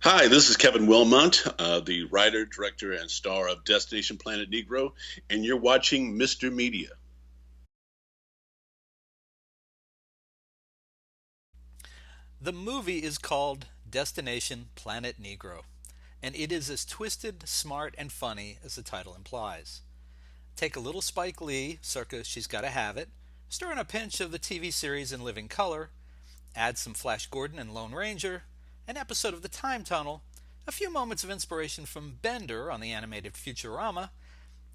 Hi, this is Kevin Willmott, the writer, director, and star of Destination Planet Negro, and you're watching Mr. Media. The movie is called Destination Planet Negro, and it is as twisted, smart, and funny as the title implies. Take a little Spike Lee, circa She's Gotta Have It, stir in a pinch of the TV series In Living Color, add some Flash Gordon and Lone Ranger, an episode of The Time Tunnel, a few moments of inspiration from Bender on the animated Futurama,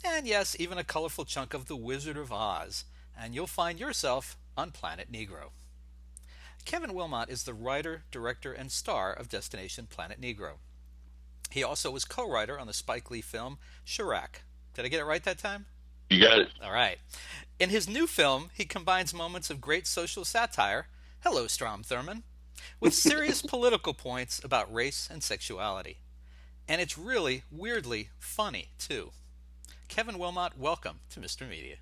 and yes, even a colorful chunk of The Wizard of Oz, and you'll find yourself on Planet Negro. Kevin Willmott is the writer, director, and star of Destination Planet Negro. He also was co-writer on the Spike Lee film Chi-Raq. Did I get it right that time? You got it. All right. In his new film, he combines moments of great social satire, hello Strom Thurmond, with serious political points about race and sexuality. And it's really, weirdly funny, too. Kevin Willmott, welcome to Mr. Media.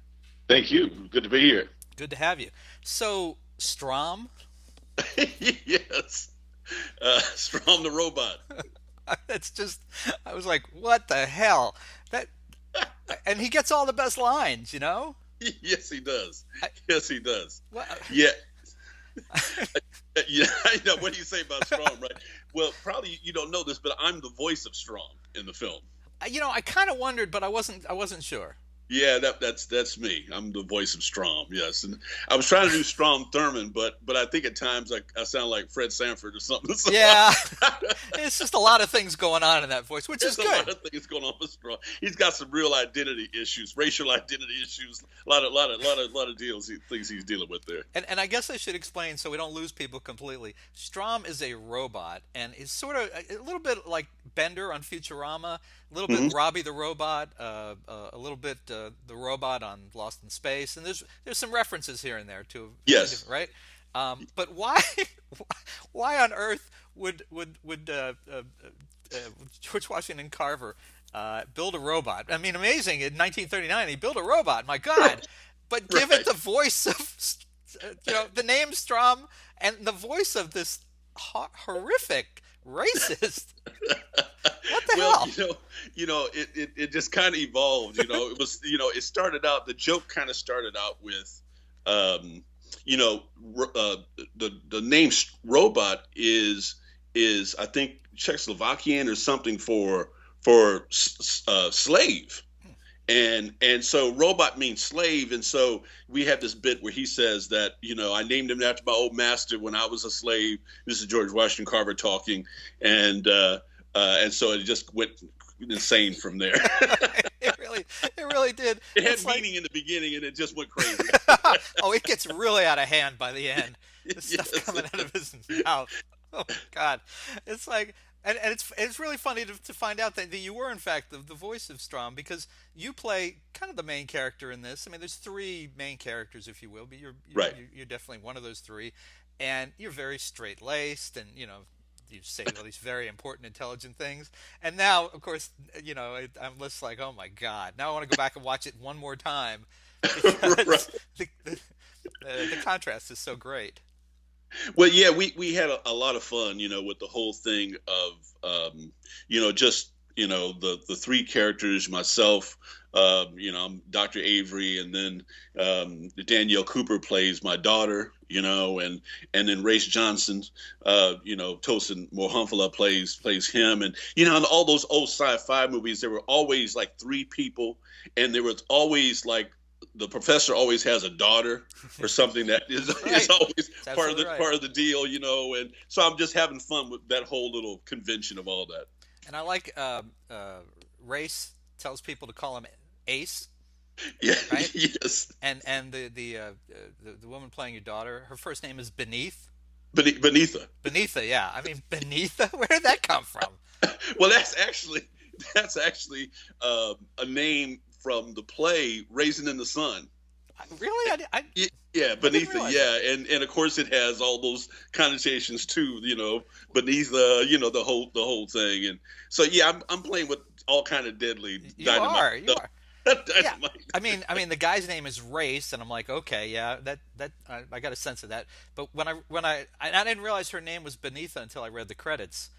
Thank you. Good to be here. Good to have you. So, Strom, Yes. Strom the robot. that's just, I was like, what the hell? That, and he gets all the best lines, you know? Yes, he does. I, Yes, he does. what, Yeah. Yeah, I know. What do you say about Strom, right? Well, probably you don't know this, but I'm the voice of Strom in the film. I kind of wondered, but I wasn't sure. Yeah, that's me. I'm the voice of Strom. Yes, and I was trying to do Strom Thurmond, but I think at times I sound like Fred Sanford or something. So Yeah, it's just a lot of things going on in that voice, which is there's a lot good. of things going on with Strom. He's got some real identity issues, racial identity issues. A lot of deals, things he's dealing with there. And I guess I should explain so we don't lose people completely. Strom is a robot, and is sort of a little bit like Bender on Futurama, a little bit Hmm. Robbie the robot, a little bit the robot on Lost in Space, and there's some references here and there to a few Yes. different, right? But why why on earth would George Washington Carver build a robot? I mean, amazing! In 1939, he built a robot. My God! But give it Right. the voice of the name Strom and the voice of this horrific racist. What the Well, hell? it just kind of evolved. It was, it started out. The joke kind of started out with, um, you know, the name robot is I think Czechoslovakian or something for slave. And so robot means slave, and so we have this bit where he says that I named him after my old master when I was a slave. This is George Washington Carver talking, and so it just went insane from there. It really did. It It's had like, meaning in the beginning, and it just went crazy. oh, it gets really out of hand by the end. The stuff Yes. coming out of his mouth. Oh my God, it's like, and it's really funny to find out that you were in fact the voice of Strom because you play kind of the main character in this. I mean, there's three main characters, if you will, but Right. you're definitely one of those three, and you're very straight laced, and you say all these very important, intelligent things. And now, of course, I'm just like, oh my God, now I want to go back and watch it one more time Right. because the contrast is so great. Well, yeah, we had a lot of fun, with the whole thing of, just the three characters, myself, I'm Dr. Avery, and then Danielle Cooper plays my daughter, and then Race Johnson, Tosin Mohamfala plays him, and in all those old sci-fi movies, there were always like three people, and there was always like the professor always has a daughter or something that is That's is right. always That's part of absolutely the right. part of the deal, and so I'm just having fun with that whole little convention of all that. And I like Race tells people to call him Ace, Yeah. right? Yes. And the woman playing your daughter, her first name is Beneath. Beneatha. Beneatha, yeah. I mean, Beneatha. Where did that come from? Well, that's actually a name from the play Raisin in the Sun. Really, Yeah, I didn't Beneatha. realize that. Yeah, and of course it has all those connotations too. Beneath the whole thing, and so yeah, I'm playing with all kind of deadly You dynamite are, you stuff. are. Yeah. Dynamite. I mean, the guy's name is Race, and I'm like, okay, yeah, that I got a sense of that. But when I didn't realize her name was Beneatha until I read the credits,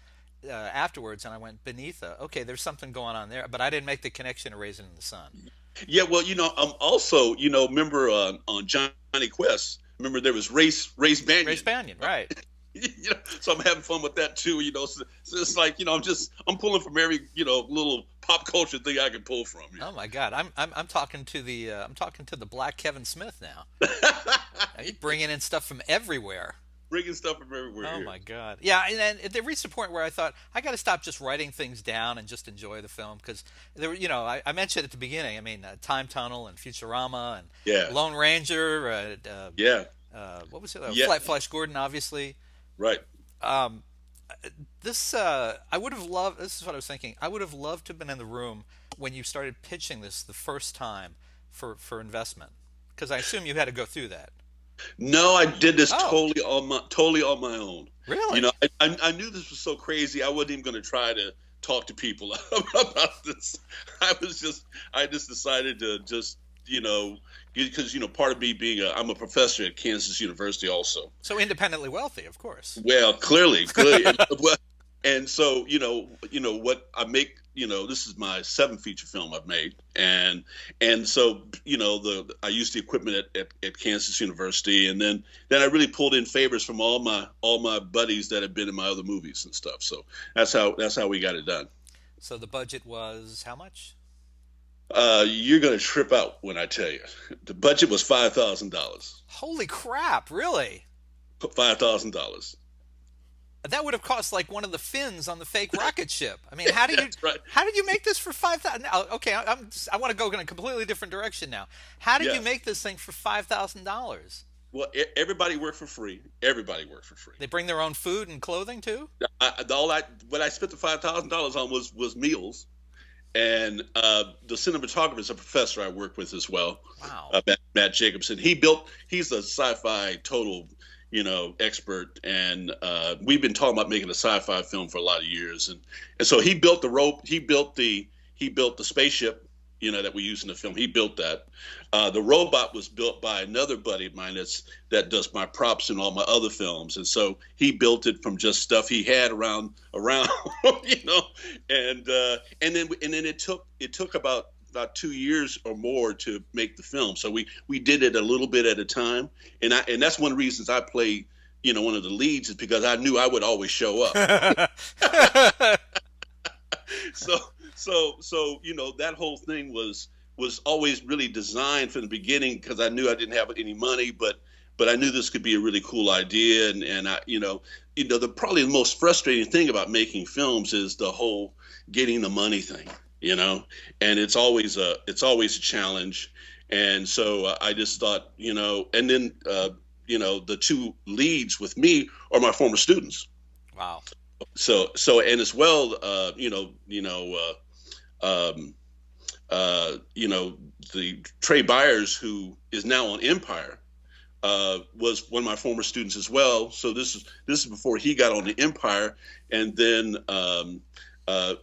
afterwards, and I went Beneatha. Okay, there's something going on there, but I didn't make the connection to Raisin in the Sun. Yeah, well, also, remember on Johnny Quest, remember there was Race Ray Banyan. Spanion, right? So I'm having fun with that too. So it's like I'm pulling from every little pop culture thing I can pull from. Oh my God, I'm talking to the Black Kevin Smith now. You're bringing in stuff from everywhere. Bringing stuff from everywhere. Oh Here. my God, yeah, and it reached a point where I thought I got to stop just writing things down and just enjoy the film because there were, I mentioned at the beginning. I mean, Time Tunnel and Futurama and Yeah, Lone Ranger. yeah, What was it? yeah. Flash Gordon, obviously. Right. Um, I would have loved. This is what I was thinking. I would have loved to have been in the room when you started pitching this the first time for investment, because I assume you had to go through that. No, I did this Oh, totally on my own. really? I knew this was so crazy. I wasn't even going to try to talk to people about this. I just decided to just, because part of me being I'm a professor at Kansas University also. So independently wealthy, of course. Well, clearly, and so what I make. This is my seventh feature film I've made, and so I used the equipment at Kansas University, and then I really pulled in favors from all my buddies that have been in my other movies and stuff. So that's how we got it done. So the budget was how much? You're gonna trip out when I tell you. The budget was $5,000. Holy crap! Really? $5,000. That would have cost like one of the fins on the fake rocket ship. I mean, how do you That's right. how did you make this for 5,000? Okay, I want to go in a completely different direction now. How did you Yes. make this thing for $5,000? Well, everybody worked for free. Everybody worked for free. They bring their own food and clothing too? What I spent the $5,000 on was meals, and the cinematographer is a professor I work with as well, Wow. Matt Jacobson. He's a sci-fi total expert, and we've been talking about making a sci-fi film for a lot of years, and so he built the rope. He built the spaceship, that we use in the film. He built that. The robot was built by another buddy of mine that does my props in all my other films, and so he built it from just stuff he had around, and then it took about 2 years or more to make the film. So we did it a little bit at a time, and that's one of the reasons I played one of the leads, is because I knew I would always show up. So that whole thing was always really designed from the beginning, because I knew I didn't have any money, but I knew this could be a really cool idea, and I probably the most frustrating thing about making films is the whole getting the money thing, and it's always a challenge, and so I just thought, and then the two leads with me are my former students. Wow. So and as well, the Trey Byers, who is now on Empire, was one of my former students as well. So this is before he got on the Empire, and then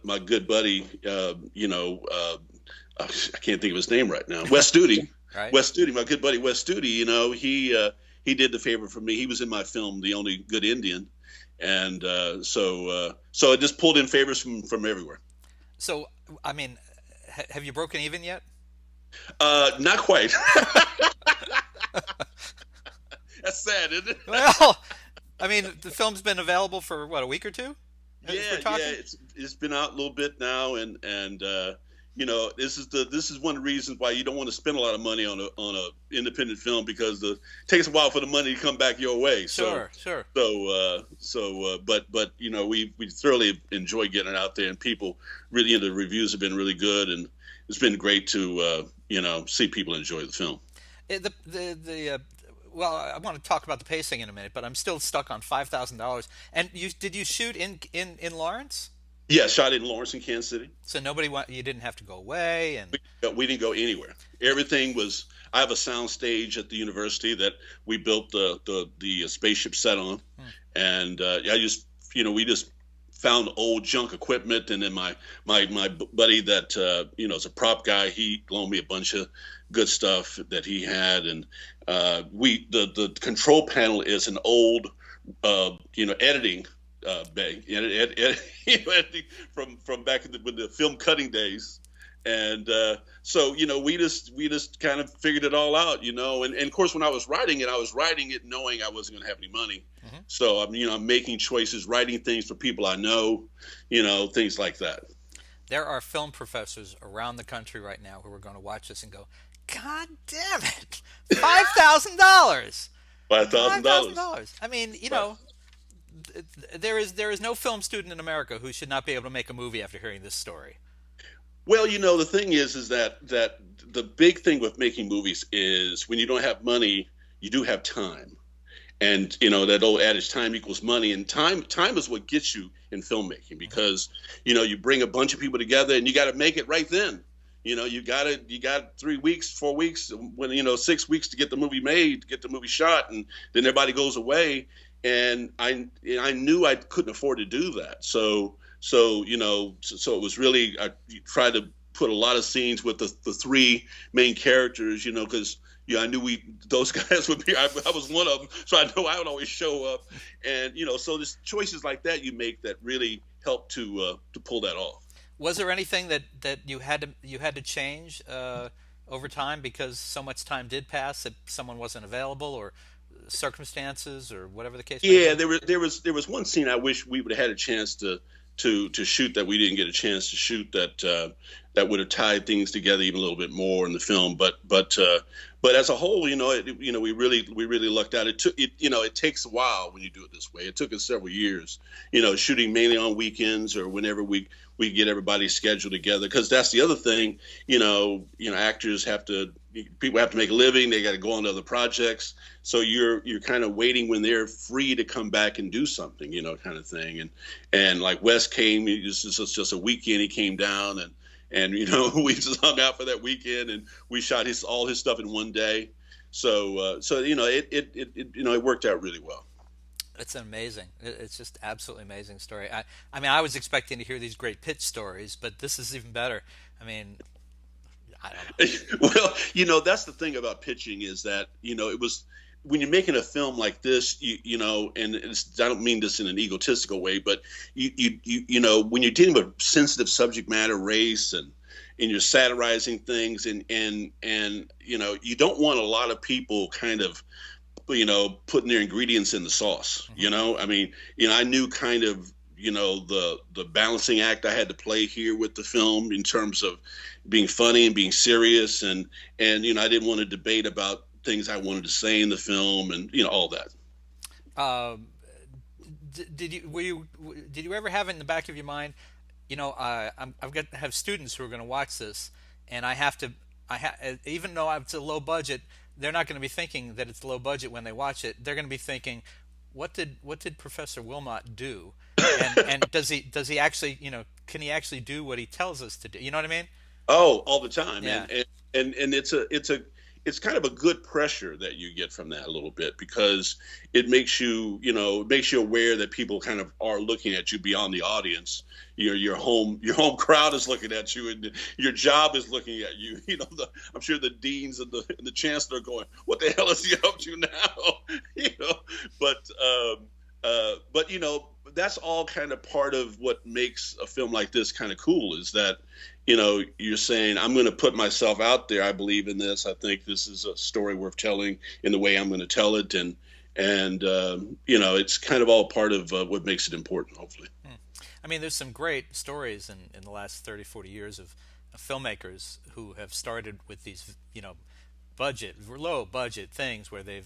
my good buddy, I can't think of his name right now, Wes Studi. Right. Wes Studi, my good buddy Wes Studi. He did the favor for me. He was in my film, The Only Good Indian. And so it just pulled in favors from everywhere. So, I mean, have you broken even yet? Not quite. That's sad, isn't it? Well, I mean, the film's been available for what, a week or two? Yeah. It's been out a little bit now, and this is one of the reasons why you don't want to spend a lot of money on a independent film, because it takes a while for the money to come back your way. Sure. But we thoroughly enjoy getting it out there, and people really, the reviews have been really good, and it's been great to see people enjoy the film. Well, I want to talk about the pacing in a minute, but I'm still stuck on $5,000. And did you shoot in Lawrence? Yeah, shot in Lawrence in Kansas City. So you didn't have to go away, and we didn't go anywhere. Everything was. I have a sound stage at the university that we built the spaceship set on, and we just found old junk equipment, and then my buddy that is a prop guy, he loaned me a bunch of good stuff that he had, and the control panel is an old editing Bay, and you know, from back in when the film cutting days, and so we just kind of figured it all out, and of course when I was writing it knowing I wasn't going to have any money, Hmm. so I'm making choices, writing things for people I know, things like that. There are film professors around the country right now who are going to watch this and go, "God damn it, $5,000, five thousand $5,000. dollars." I mean, Right. there is no film student in America who should not be able to make a movie after hearing this story. Well, the thing is that the big thing with making movies is when you don't have money, you do have time. And that old adage, time equals money, and time is what gets you in filmmaking, because you bring a bunch of people together and you got to make it right then. You got 3 weeks, 4 weeks, when 6 weeks to get the movie made, to get the movie shot, and then everybody goes away. And I knew I couldn't afford to do that, so it was really, I tried to put a lot of scenes with the three main characters, because I knew those guys would be. I was one of them, so I know I would always show up, and so there's choices like that you make that really help to pull that off. Was there anything that you had to change over time because so much time did pass that someone wasn't available, or circumstances, or whatever the case may Yeah, be? there was one scene I wish we would have had a chance to shoot that we didn't get a chance to shoot, that would have tied things together even a little bit more in the film. But as a whole, we really lucked out. It takes a while when you do it this way. It took us several years, shooting mainly on weekends or whenever we get everybody scheduled together, because that's the other thing. Actors people have to make a living. They got to go on to other projects. So you're kind of waiting when they're free to come back and do something, kind of thing. And like Wes came, it was just a weekend. He came down, and we just hung out for that weekend, and we shot all his stuff in one day. So it worked out really well. It's amazing. It's just absolutely amazing story. I mean, I was expecting to hear these great pitch stories, but this is even better. I mean, I don't know. Well, that's the thing about pitching, is that it was, when you're making a film like this, and I don't mean this in an egotistical way, but when you're dealing with sensitive subject matter, race, and you're satirizing things, and you don't want a lot of people kind of putting their ingredients in the sauce. Hmm. I mean, I knew kind of the balancing act I had to play here with the film, in terms of being funny and being serious, and I didn't want to debate about things I wanted to say in the film, and all that. Um, did you ever have in the back of your mind, I've got to have students who are going to watch this, and even though it's a low budget, they're not going to be thinking that it's low budget when they watch it. They're going to be thinking, what did Professor Wilmott do? And does he actually, can he actually do what he tells us to do? You know what I mean? Oh, all the time, Yeah. and it's kind of a good pressure that you get from that a little bit, because it makes you aware that people kind of are looking at you beyond the audience. Your home crowd is looking at you, and your job is looking at you. I'm sure the deans and the chancellor are going, "What the hell is he up to now?" you know, but that's all kind of part of what makes a film like this kind of cool, is that you're saying, I'm going to put myself out there. I believe in this. I think this is a story worth telling in the way I'm going to tell it, and it's kind of all part of what makes it important, hopefully. Hmm. I mean, there's some great stories in the last 30, 40 years of filmmakers who have started with these, low budget things where they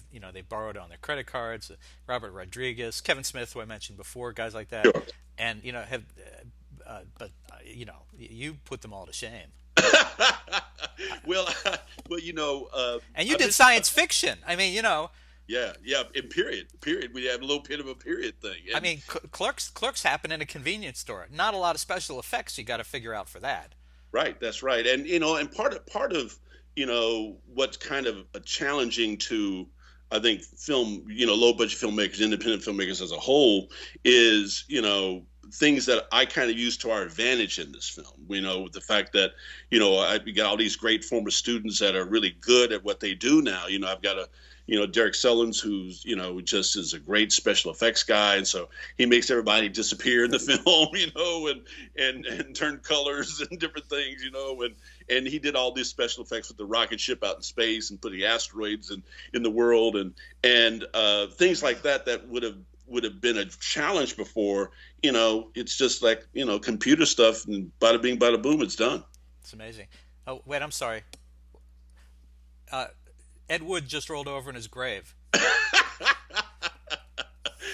borrowed on their credit cards. Robert Rodriguez, Kevin Smith, who I mentioned before, guys like that, Sure. and have, but you put them all to shame. well, And you I've did been, science fiction. I mean, yeah, yeah. In period. We have a little bit of a period thing, I and mean, Clerks happen in a convenience store. Not a lot of special effects you got to figure out for that. right, that's right, and part of what's kind of challenging to, I think, low budget filmmakers, independent filmmakers as a whole, is things that I kind of use to our advantage in this film. With the fact that we got all these great former students that are really good at what they do now. I've got Derek Sellens, who's just is a great special effects guy, and so he makes everybody disappear in the film, and turn colors and different things, and he did all these special effects with the rocket ship out in space and putting asteroids in the world and things like that would have been a challenge before. It's just like computer stuff, and bada bing, bada boom, it's done. It's amazing. Oh, wait, I'm sorry. Ed Wood just rolled over in his grave.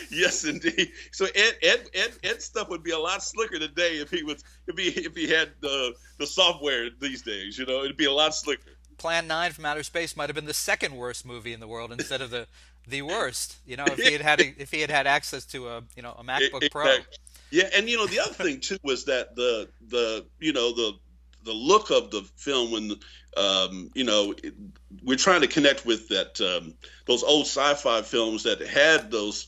Yes, indeed. So Ed stuff would be a lot slicker today if he had the software these days. It'd be a lot slicker. Plan 9 from Outer Space might have been the second worst movie in the world instead of the worst. If he had access to a MacBook Pro. Yeah, and the other thing too was that the look of the film when we're trying to connect with that those old sci-fi films that had those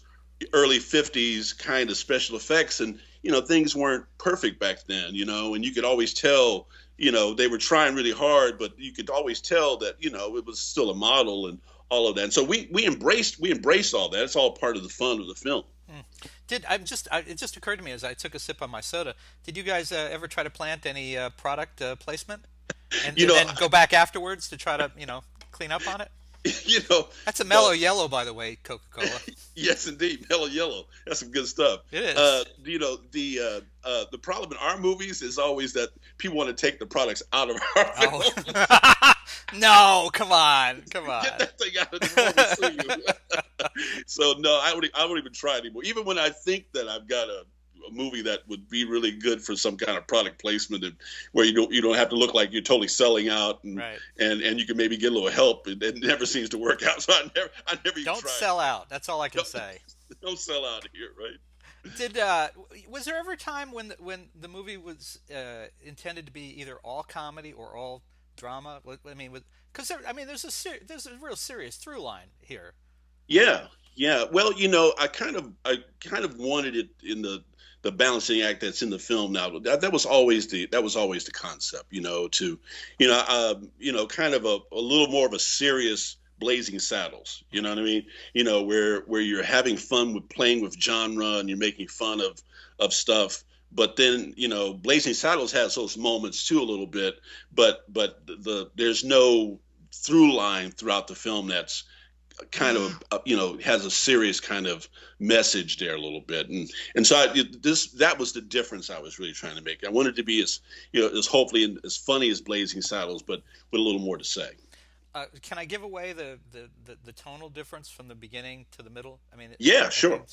early 50s kind of special effects, and things weren't perfect back then, and you could always tell they were trying really hard, but you could always tell that it was still a model and all of that. And so we embraced all that. It's all part of the fun of the film. It just occurred to me as I took a sip on my soda. Did you guys ever try to plant any product placement, and then go back afterwards to try to clean up on it? That's a mellow yellow, by the way, Coca-Cola. Yes, indeed, mellow yellow. That's some good stuff. It is. The problem in our movies is always that people want to take the products out of our films. No, come on. Get that thing out of the movie. So no, I won't even try anymore. Even when I think that I've got a movie that would be really good for some kind of product placement, and where you don't have to look like you're totally selling out, and right. and you can maybe get a little help. It never seems to work out. So I never even don't tried. Sell out. That's all I can say. Don't sell out here, right? Was there ever a time when the movie was intended to be either all comedy or all drama? I mean, there's a real serious through line here. Yeah. Well, I kind of wanted it in the balancing act that's in the film now. That was always the concept, kind of a little more of a serious Blazing Saddles. You know what I mean? Where you're having fun with playing with genre and you're making fun of stuff. But then, Blazing Saddles has those moments too a little bit, but there's no through line throughout the film that's kind of has a serious kind of message there a little bit, and so that was the difference I was really trying to make. I wanted to be as hopefully as funny as Blazing Saddles, but with a little more to say. Can I give away the tonal difference from the beginning to the middle? I mean, yeah, sure.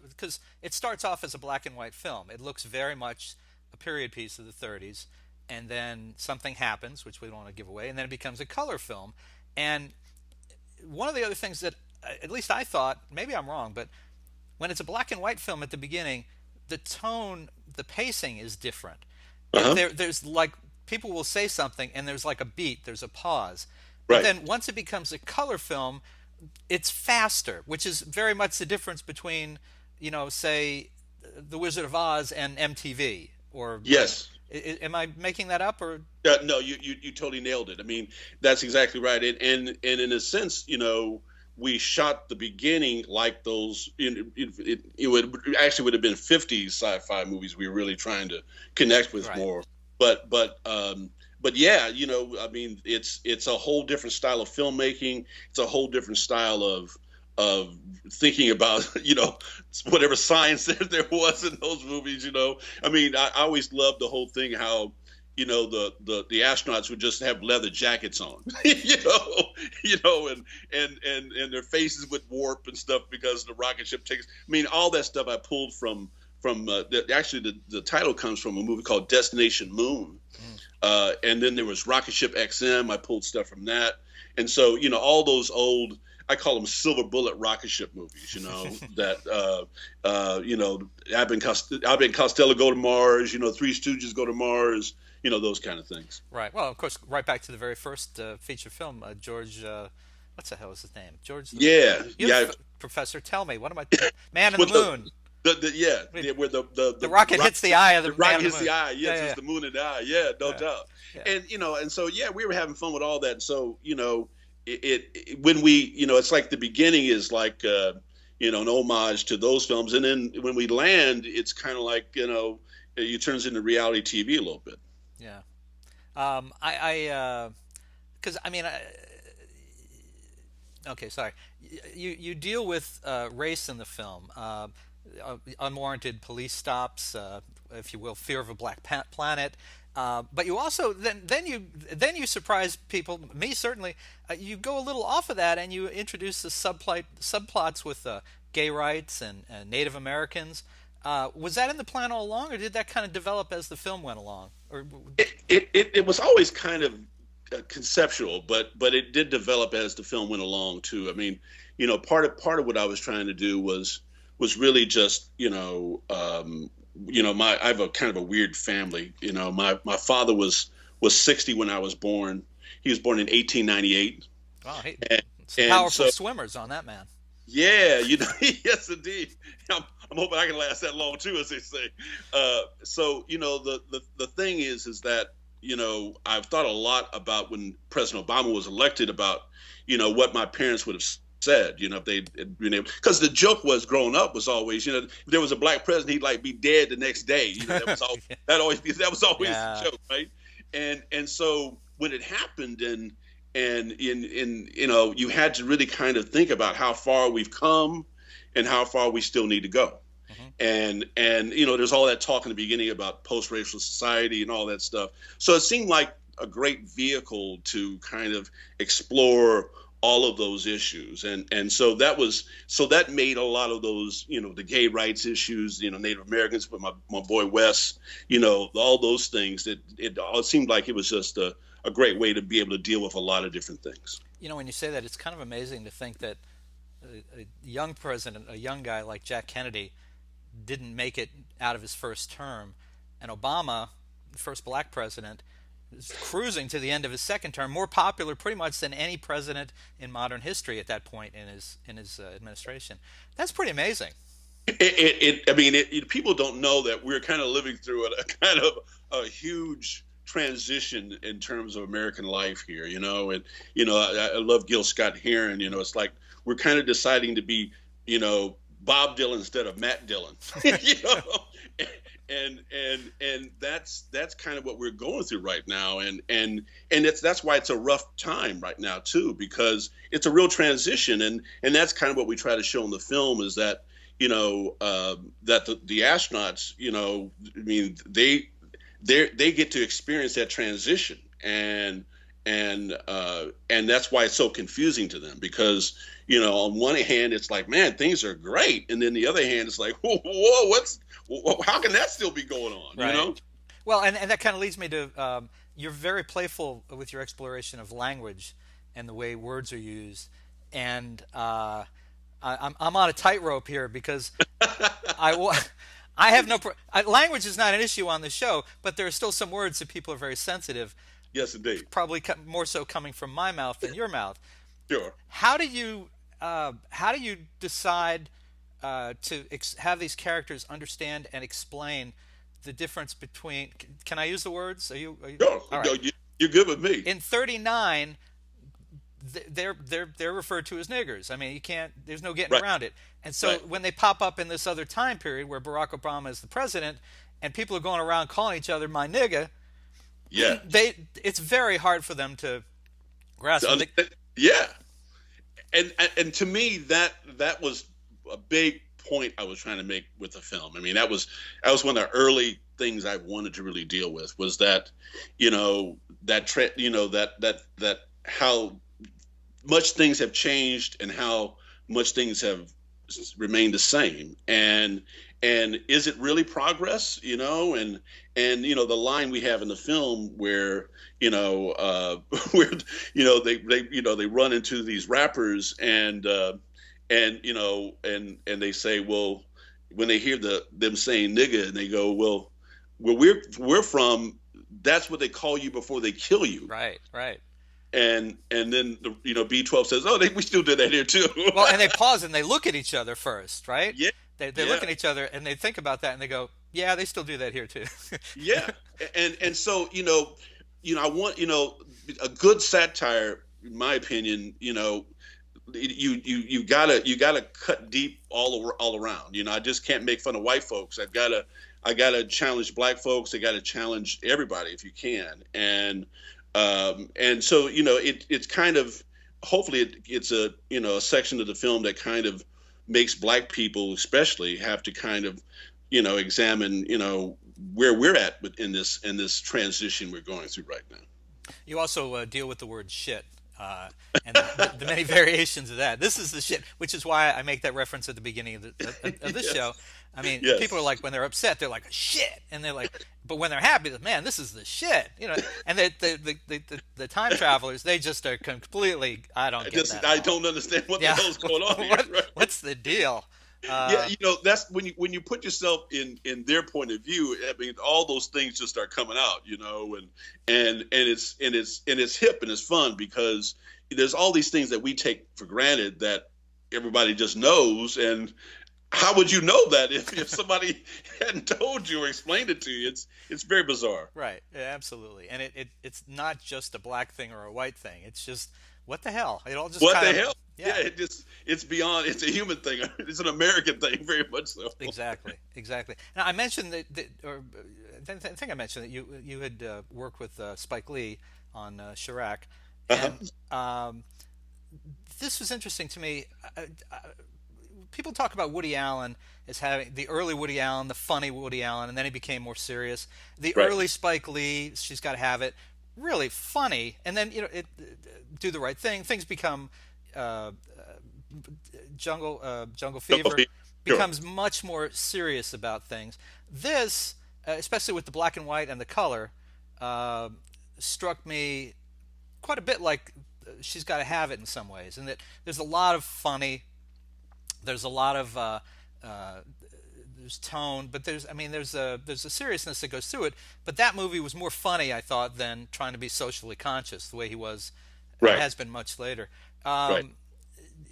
Because it starts off as a black and white film. It looks very much a period piece of the 30s, and then something happens, which we don't want to give away, and then it becomes a color film. And one of the other things that, at least I thought, maybe I'm wrong, but when it's a black and white film at the beginning, the tone, the pacing is different. There's like, people will say something and there's like a beat, there's a pause. But right. Then once it becomes a color film, it's faster, which is very much the difference between, say, The Wizard of Oz and MTV. Or yes. Am I making that up, or? No, you totally nailed it. I mean, that's exactly right. And in a sense, we shot the beginning like those. It would have been 50s sci-fi movies we were really trying to connect with, right. More. But yeah, I mean, it's a whole different style of filmmaking. It's a whole different style of thinking about, whatever science there was in those movies, I mean, I always loved the whole thing, how, the astronauts would just have leather jackets on, and their faces would warp and stuff because the rocket ship takes, I mean, all that stuff I pulled from actually the title comes from a movie called Destination Moon. And then there was Rocket Ship XM. I pulled stuff from that. And so, all those old, I call them silver bullet rocket ship movies, that, Abbott and Costello go to Mars, Three Stooges go to Mars, those kind of things. Right. Well, of course, right back to the very first feature film, George, what's the hell is his name? George? Yeah. Professor, tell me, what am I, Man in the Moon. Where the rocket hits the eye of the rocket hits the moon. eye. Yes, it's the moon and the eye. Yeah, no doubt. Yeah. And and so we were having fun with all that. And so when we, it's like the beginning is like, an homage to those films. And then when we land, it's kind of like, it turns into reality TV a little bit. Yeah. Because I mean, okay, sorry. You deal with race in the film, unwarranted police stops, if you will, fear of a planet. But you also then you surprise people, me certainly. You go a little off of that, and you introduce the subplots with gay rights and Native Americans. Was that in the plan all along, or did that kind of develop as the film went along? Or It was always kind of conceptual, but it did develop as the film went along too. I mean, part of what I was trying to do was really just, I have a kind of a weird family. My father was 60 when I was born. He was born in 1898. wow, hey, and, some and powerful so swimmers on that man. yeah, yes, indeed. I'm hoping I can last that long too, as they say. So the thing is that I've thought a lot about when President Obama was elected about what my parents would have said, if they had been able, because the joke was growing up was always, if there was a black president, he'd like be dead the next day. That was all that was always Yeah. the joke, right? And so when it happened, and you had to really kind of think about how far we've come and how far we still need to go. Hmm. And there's all that talk in the beginning about post-racial society and all that stuff. So it seemed like a great vehicle to kind of explore all of those issues. And so that made a lot of those, the gay rights issues, Native Americans with my boy Wes, all those things, that it all seemed like it was just a great way to be able to deal with a lot of different things. When you say that, it's kind of amazing to think that a young president, a young guy like Jack Kennedy, didn't make it out of his first term, and Obama, the first black president, is cruising to the end of his second term, more popular pretty much than any president in modern history at that point in his administration. That's pretty amazing. I mean, people don't know that we're kind of living through a kind of a huge transition in terms of American life here, and I love Gil Scott-Heron. It's like we're kind of deciding to be, Bob Dylan instead of Matt Dillon, and that's kind of what we're going through right now, and that's why it's a rough time right now too, because it's a real transition, and that's kind of what we try to show in the film is that that the astronauts, I mean, they get to experience that transition, and that's why it's so confusing to them, because on one hand it's like, man, things are great, and then the other hand it's like, whoa, how can that still be going on? Right. Well, and that kind of leads me to you're very playful with your exploration of language and the way words are used, and I'm on a tightrope here because I have no language is not an issue on the show, but there are still some words that people are very sensitive. Yes, indeed. Probably more so coming from my mouth than your mouth. Sure. How do you decide to have these characters understand and explain the difference between? Can I use the words? Are you Sure. all right? You're good with me. In 39, they're referred to as niggers. I mean, you can't. There's no getting Right. around it. And so Right. when they pop up in this other time period where Barack Obama is the president, and people are going around calling each other "my nigga," Yeah. it's very hard for them to grasp. Yeah. And to me, that was a big point I was trying to make with the film. I mean, that was one of the early things I wanted to really deal with, was that, that how much things have changed and how much things have remained the same. And is it really progress? The line we have in the film where, where, they run into these rappers and they say, well, when they hear them saying nigga, and they go, well, where we're from, that's what they call you before they kill you. Right. And then B12 says, oh, we still did that here too. Well, and they pause and they look at each other first, right? Yeah. They look at each other and they think about that and they go, yeah, they still do that here too. Yeah. And so, I want, a good satire in my opinion, you gotta cut deep all around. I just can't make fun of white folks. I gotta challenge black folks. I gotta challenge everybody if you can. And so it's kind of, hopefully it's a section of the film that kind of makes black people especially have to kind of examine where we're at in this transition we're going through right now. You also deal with the word shit, and the many variations of that. This is the shit, which is why I make that reference at the beginning of this Yes. show. I mean, people are Yes. like, when they're upset, they're like shit, and they're like, but when they're happy, man, this is the shit, And the time travelers, they just are completely. I don't get that at I all. don't understand what the Yeah, hell's going on here. Right? what's the deal? Yeah, Uh, that's when you put yourself in their point of view. I mean, all those things just start coming out, and it's hip and it's fun because there's all these things that we take for granted that everybody just knows. And how would you know that if somebody hadn't told you or explained it to you? It's very bizarre. Right, yeah, absolutely, and it's not just a black thing or a white thing. It's just what the hell. It all just What kind the of hell? yeah. Yeah, it's beyond. It's a human thing. It's an American thing, very much so. Exactly, exactly. Now I mentioned or I think I mentioned that you had worked with Spike Lee on Chi-Raq, Uh-huh. and this was interesting to me. People talk about Woody Allen as having the early Woody Allen, the funny Woody Allen, and then he became more serious. The Right. early Spike Lee, She's Got to Have It, really funny, and then Do the Right Thing. Things become uh, Jungle Jungle Fever Fever. Sure. becomes much more serious about things. This, especially with the black and white and the color, uh, struck me quite a bit like She's Got to Have It in some ways, and that there's a lot of funny, there's a lot of uh, there's tone, but there's a seriousness that goes through it. But that movie was more funny, I thought, than trying to be socially conscious the way he was Right. has been much later. Right.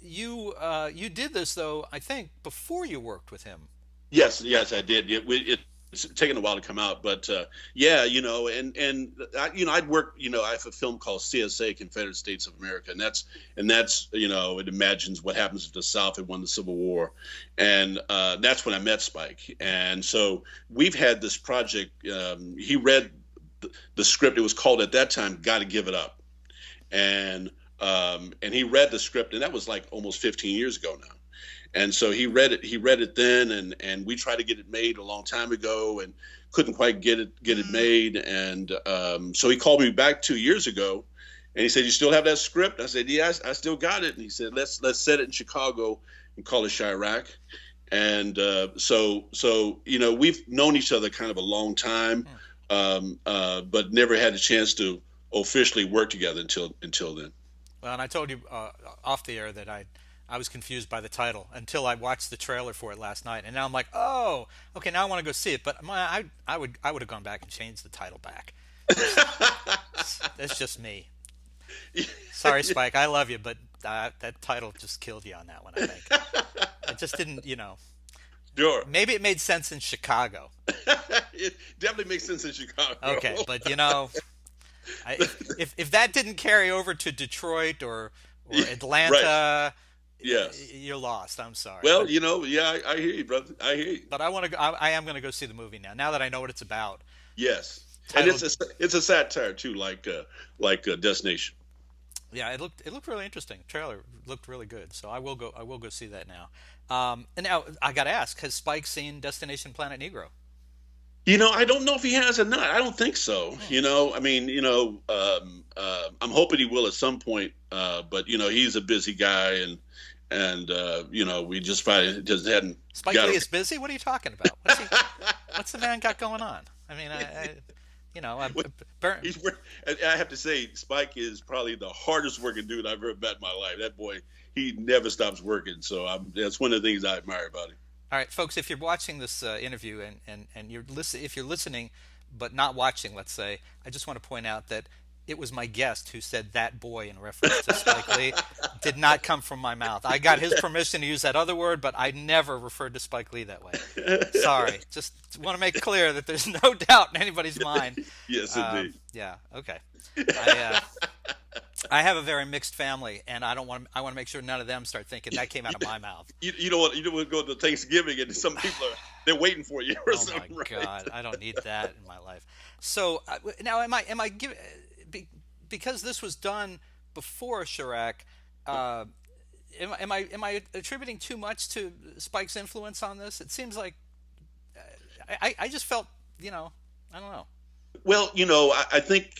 You did this though, I think, before you worked with him. Yes, yes, I did. It's taken a while to come out, but yeah, I'd worked. I have a film called CSA, Confederate States of America, and that's it imagines what happens if the South had won the Civil War, and that's when I met Spike, and so we've had this project. He read the script. It was called at that time "Got to Give It Up," and he read the script, and that was like almost 15 years ago now. And so he read it then, and we tried to get it made a long time ago and couldn't quite get it made. And so he called me back 2 years ago, and he said, "You still have that script?" I said, "Yeah, I still got it." And he said, "Let's set it in Chicago and call it Chi-Raq." And so we've known each other kind of a long time, but never had a chance to officially work together until then. Well, and I told you off the air that I was confused by the title until I watched the trailer for it last night, and now I'm like, oh, okay, now I want to go see it. But I would have gone back and changed the title back. That's just me. Sorry, Spike, I love you, but that title just killed you on that one. I think it just didn't. Sure. Maybe it made sense in Chicago. It definitely makes sense in Chicago. Okay, but if that didn't carry over to Detroit or Atlanta, Yes. you're lost. I'm sorry. Well, yeah, I hear you, brother. I hear you. But I want to. I am going to go see the movie now. Now that I know what it's about. Yes, and Titled, it's a satire too, like Destination. yeah, it looked really interesting. The trailer looked really good. So I will go see that now. And now I got to ask: has Spike seen Destination Planet Negro? I don't know if he has or not. I don't think so. I mean, I'm hoping he will at some point. But he's a busy guy, and we just find it just hadn't Spike got. Lee is busy. What are you talking about? What's the man got going on? I mean, Burn, I have to say, Spike is probably the hardest working dude I've ever met in my life. That boy, he never stops working. So that's one of the things I admire about him. All right, folks, if you're watching this interview and if you're listening but not watching, let's say, I just want to point out that it was my guest who said "that boy" in reference to Spike Lee. Did not come from my mouth. I got his permission to use that other word, but I never referred to Spike Lee that way. Sorry. Just want to make clear that there's no doubt in anybody's mind. Yes, indeed. Yeah, okay. I, I have a very mixed family, and I want to make sure none of them start thinking that came out of my mouth. You don't want to go to Thanksgiving and some people are they're waiting for you or Oh my something, right? God, I don't need that in my life. So now, am I giving because this was done before Chirac? Uh, am I attributing too much to Spike's influence on this? It seems like I just felt, you know, I don't know. Well, I think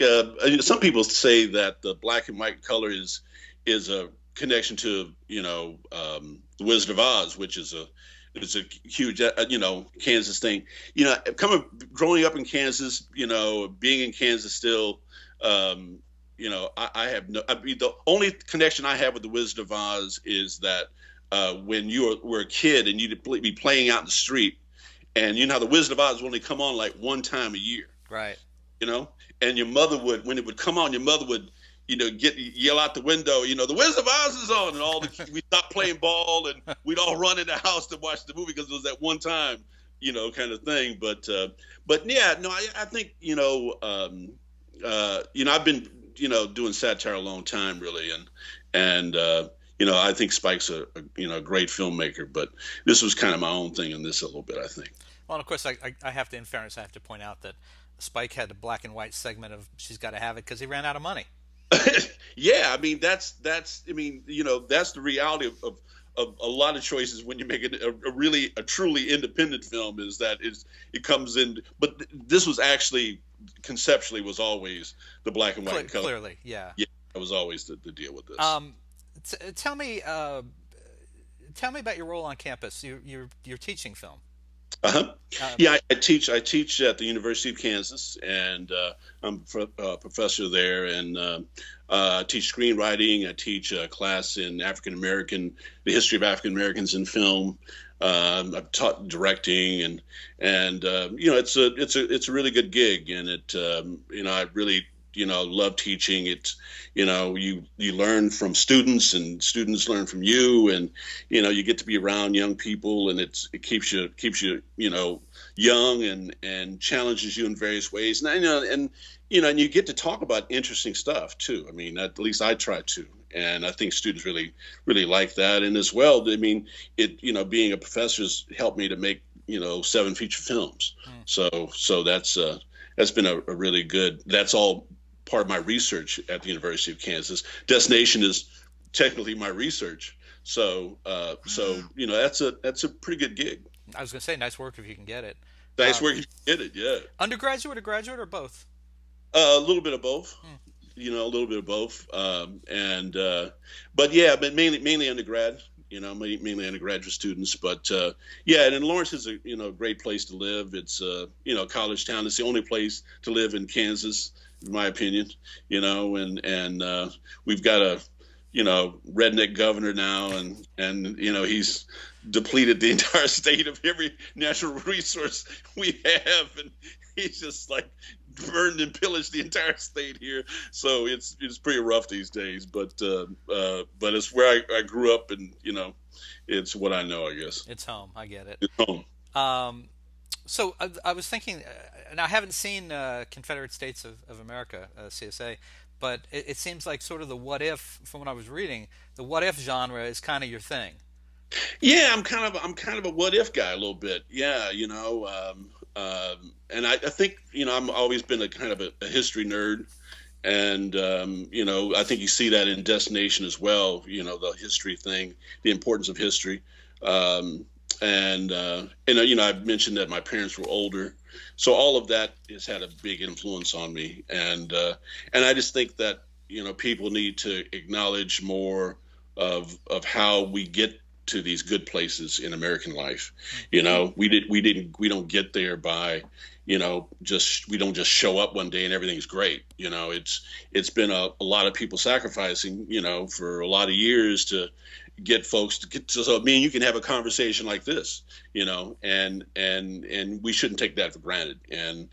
some people say that the black and white color is a connection to the Wizard of Oz, which is a huge Kansas thing. Coming growing up in Kansas, being in Kansas still, I have no. I mean, the only connection I have with the Wizard of Oz is that when were a kid and you'd be playing out in the street, and you know how the Wizard of Oz would only come on like one time a year. Right. And your mother would, when it would come on, your mother would, yell out the window, the Wizard of Oz is on, and we stopped playing ball, and we'd all run in the house to watch the movie because it was that one time, kind of thing. But yeah, no, I think, I've been, doing satire a long time, really, and I think Spike's a great filmmaker, but this was kind of my own thing in this a little bit, I think. Well, and of course, I have to, in fairness, I have to point out that Spike had the black and white segment of "She's Got to Have It" because he ran out of money. Yeah, I mean that's that's the reality of a lot of choices when you make a truly independent film it comes in. But this was actually conceptually was always the black and white color. Clearly, yeah. Yeah, that was always the deal with this. Tell me about your role on campus. You're teaching film. Uh-huh. Yeah, I teach at the University of Kansas, and I'm a professor there, and I teach screenwriting. I teach a class in the history of African Americans in film. I've taught directing, and it's a really good gig, and I really love teaching. It's you learn from students, and students learn from you, and you get to be around young people, and it keeps you young and challenges you in various ways, and you get to talk about interesting stuff too. I mean, at least I try to, and I think students really like that. And as well, I mean, being a professor has helped me to make 7 feature films. So that's been a really good. That's all part of my research at the University of Kansas. Destination is technically my research. So that's a pretty good gig. I was going to say, nice work if you can get it. Nice work if you can get it, yeah. Undergraduate or graduate or both? A little bit of both. A little bit of both. But yeah, but mainly undergrad. Mainly undergraduate students. But yeah, and Lawrence is a great place to live. It's college town. It's the only place to live in Kansas, in my opinion. And we've got a redneck governor now, and he's depleted the entire state of every natural resource we have, and he's just like burned and pillaged the entire state here. So it's pretty rough these days, but it's where I grew up, and it's what I know, I guess. It's home. I get it. It's home. So I was thinking, and I haven't seen Confederate States of America, CSA, but it seems like sort of the what if, from what I was reading, the what if genre is kind of your thing. Yeah, I'm kind of a what if guy a little bit. Yeah, and I think I'm always been a kind of a history nerd, and I think you see that in Destination as well. The history thing, the importance of history, and I've mentioned that my parents were older, so all of that has had a big influence on me, and I just think that people need to acknowledge more of how we get to these good places in American life. We don't get there by we don't just show up one day and everything's great. It's been a lot of people sacrificing for a lot of years to get folks to get to, so me and you can have a conversation like this, and we shouldn't take that for granted. And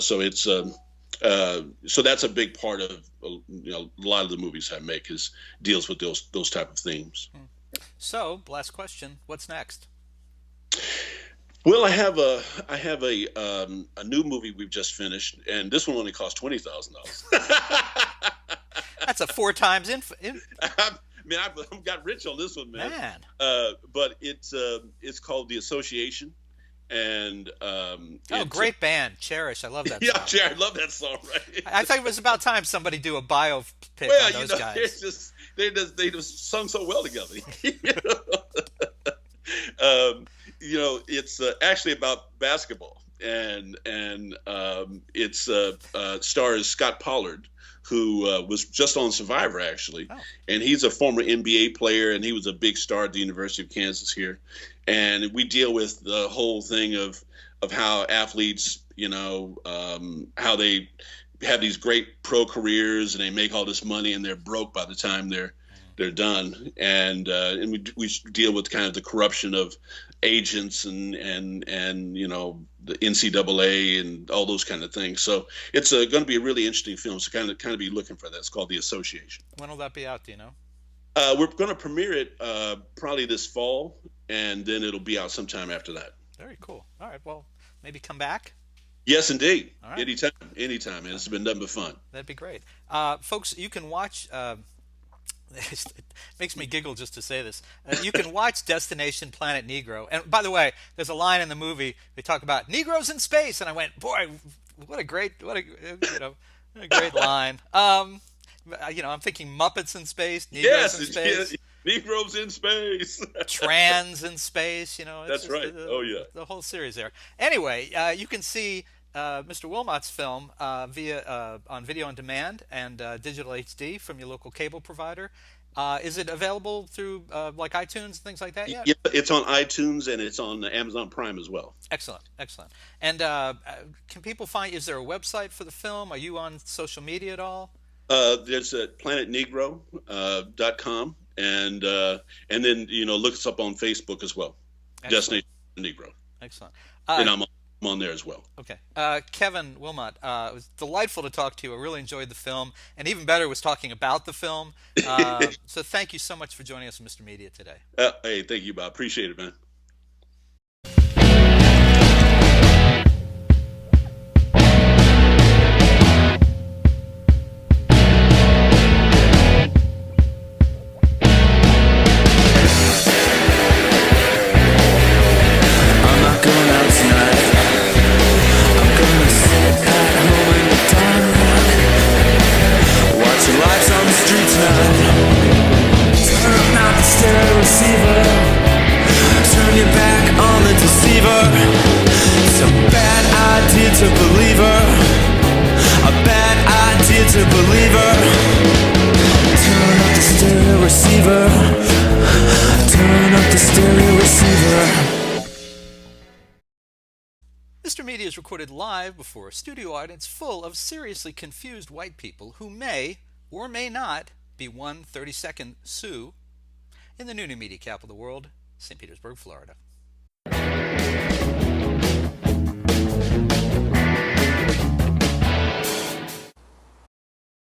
so it's so that's a big part of a lot of the movies I make deals with those type of themes. So, last question: what's next? Well, I have a new movie we've just finished, and this one only cost $20,000. That's a four times I mean, I've got rich on this one, man. man. But it's called The Association, and Oh, it's great band, Cherish. I love that yeah, song. Jared, I love that song, right? I thought it was about time somebody do a biopic on Well, those guys. they just sung so well together. It's actually about basketball, and it's stars Scott Pollard, who was just on Survivor actually, Oh, and he's a former NBA player, and he was a big star at the University of Kansas here, and we deal with the whole thing of how athletes, how they have these great pro careers and they make all this money and they're broke by the time they're done, and we deal with kind of the corruption of agents and the NCAA and all those kind of things. So it's going to be a really interesting film. So kind of be looking for that. It's called The Association. when will that be out? Do you know? We're going to premiere it probably this fall, and then it'll be out sometime after that. Very cool. All right. Well, maybe come back. Yes, indeed. All right. Anytime, man. It's been nothing but fun. That'd be great. Folks, you can watch. It makes me giggle just to say this. You can watch Destination Planet Negro. And by the way, there's a line in the movie they talk about Negroes in space, and I went, boy, what a great line. I'm thinking Muppets in space, Negroes in space, Negroes in space. Trans in space. It's That's just right. Oh yeah. the whole series there. Anyway, you can see Mr. Willmott's film via on video on demand and digital HD from your local cable provider. Is it available through like iTunes and things like that yet? Yeah, it's on iTunes and it's on Amazon Prime as well. Excellent, excellent. And can people find? Is there a website for the film? Are you on social media at all? There's at planetnegro.com, and then look us up on Facebook as well. Excellent. Destination Negro, Excellent. and I'm on there as well. Okay. Kevin Willmott, it was delightful to talk to you. I really enjoyed the film, and even better was talking about the film. So thank you so much for joining us, Mr. Media, today. Hey, thank you, Bob. Appreciate it, man. I'm not going out tonight. I'm gonna sit at home in the dark, watching lights on the street tonight. Turn out the stereo receiver, turn your back on the deceiver. It's a bad idea to believe her, a bad idea to believe her. Turn up the stereo receiver, turn up the stereo receiver. Mr. Media is recorded live before a studio audience full of seriously confused white people who may or may not be one 32nd Sioux in the new media capital of the world, St. Petersburg, Florida.